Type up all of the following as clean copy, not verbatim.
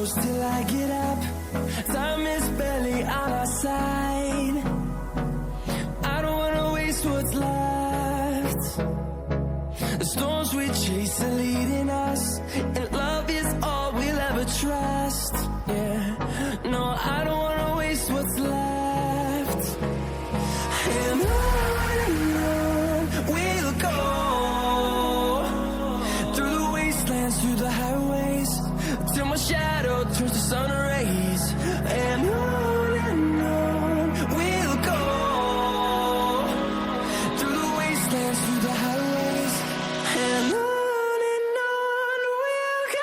close till I get up. Time is barely on our side. I don't wanna waste what's left. The storms we chase are leading us, and love is all we'll ever trust. Yeah, no, I don't wanna waste what's left. And on we'll go, through the wastelands, through the highways, till my shadow turns to sun rays. And on we'll go, through the wastelands, through the highways, and on we'll go.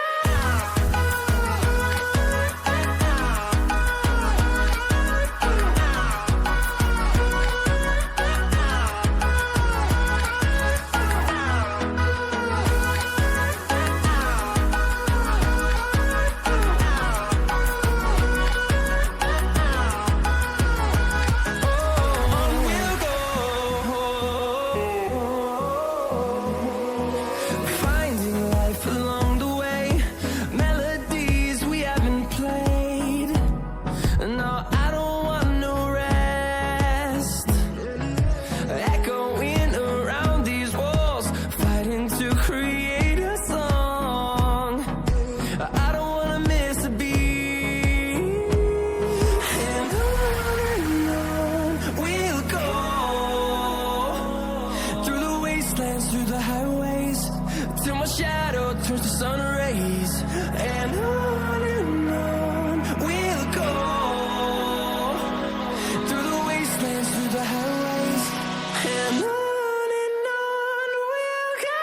Through the highways, till my shadow turns to sun rays. And on we'll go, through the wastelands, through the highways, and on we'll go.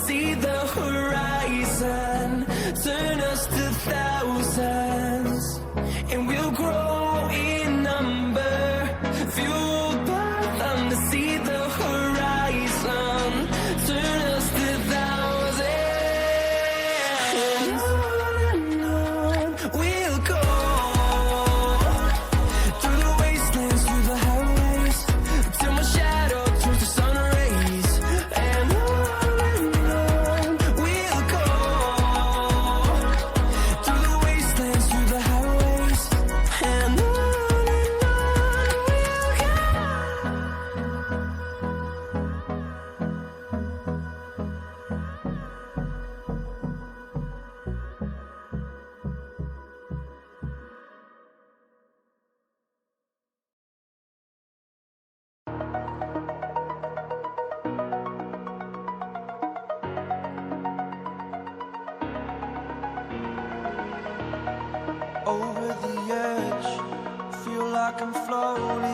See the horizon, turn us to thousands, and we'll grow in number, fueled by them to see the horizon, turn us to thousands. And on we'll go, through the wastelands, through the highways, till my shadow turns to sun rays. And over the edge, feel like I'm floating